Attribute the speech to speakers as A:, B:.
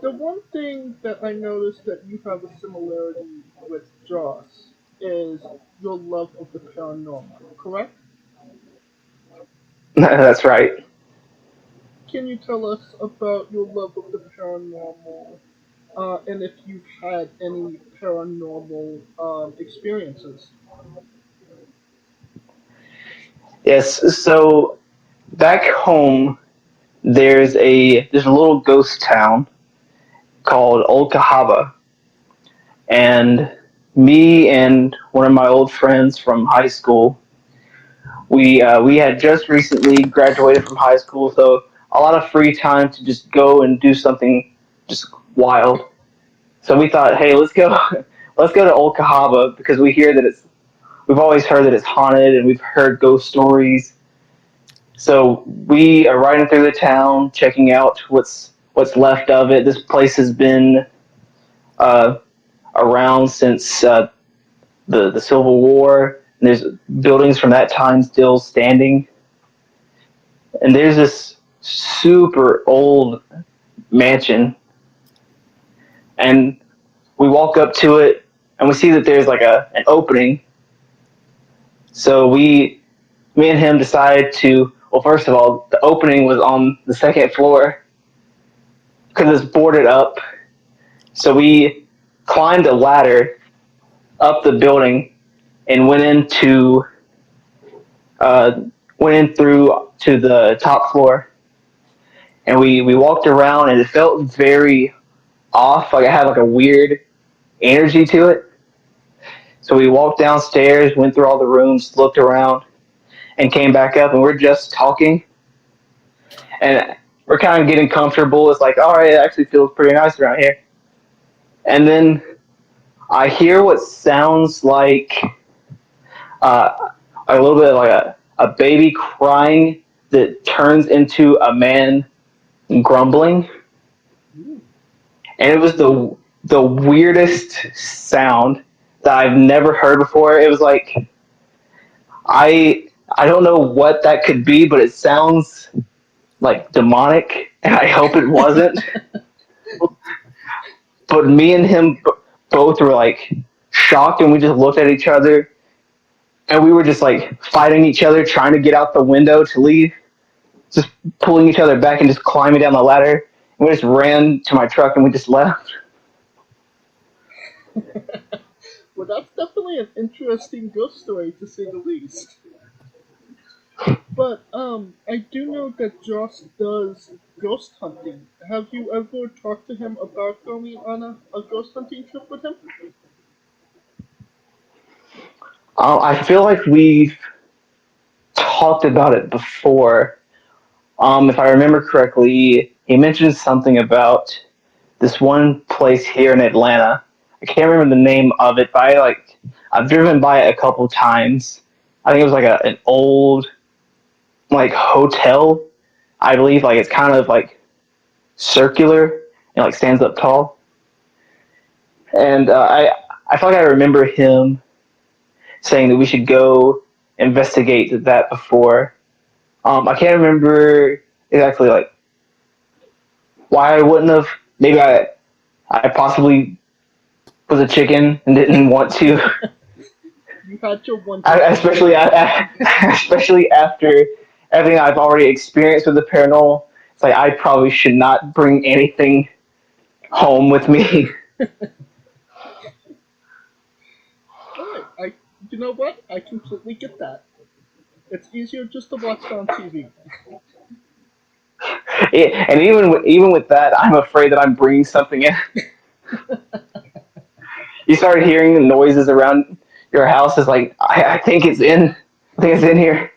A: The one thing that I noticed that you have a similarity with Josh is your love of the paranormal, correct?
B: That's right.
A: Can you tell us about your love of the paranormal, and if you've had any paranormal experiences?
B: Yes. So back home, there's a little ghost town called Old Cahaba, and me and one of my old friends from high school, we had just recently graduated from high school, so a lot of free time to just go and do something just wild. So we thought, hey, let's go, let's go to Old Cahaba because we've always heard that it's haunted and we've heard ghost stories. So we are riding through the town, checking out what's left of it. This place has been uh, around since the Civil War. And there's buildings from that time still standing, and there's this super old mansion, and we walk up to it, and we see that there's like an opening. So me and him decide to. Well, first of all, the opening was on the second floor because it's boarded up. So we climbed a ladder up the building and uh, went in through to the top floor, and we walked around, and it felt very off. Like I had like a weird energy to it. So we walked downstairs, went through all the rooms, looked around, and came back up, and we're just talking, and we're kind of getting comfortable. It's like, all right, it actually feels pretty nice around here. And then I hear what sounds like uh, a little bit like a baby crying that turns into a man grumbling,
A: Ooh.
B: and it was the weirdest sound that I've never heard before. It was like I don't know what that could be, but it sounds like demonic, and I hope it wasn't. But me and him both were like shocked, and we just looked at each other, and we were just like fighting each other, trying to get out the window to leave, just pulling each other back and just climbing down the ladder. And we just ran to my truck and we just left.
A: Well, that's definitely an interesting ghost story to say the least. But I do know that Josh does ghost hunting. Have you ever talked to him about going on a ghost hunting trip with him?
B: I feel like we've talked about it before. If I remember correctly, he mentioned something about this one place here in Atlanta. I can't remember the name of it, but I've driven by it a couple times. I think it was like an old like hotel. I believe like it's kind of like circular and like stands up tall. And I feel like I remember him saying that we should go investigate that before. I can't remember exactly like why I wouldn't have. Maybe I possibly was a chicken and didn't want to.
A: You had your one chance.
B: Especially especially after everything I've already experienced with the paranormal. It's like I probably should not bring anything home with me.
A: Alright, you know what? I completely get that. It's easier just to watch it on TV.
B: And even with that, I'm afraid that I'm bringing something in. You start hearing noises around your house. It's like I think it's in. I think it's in here.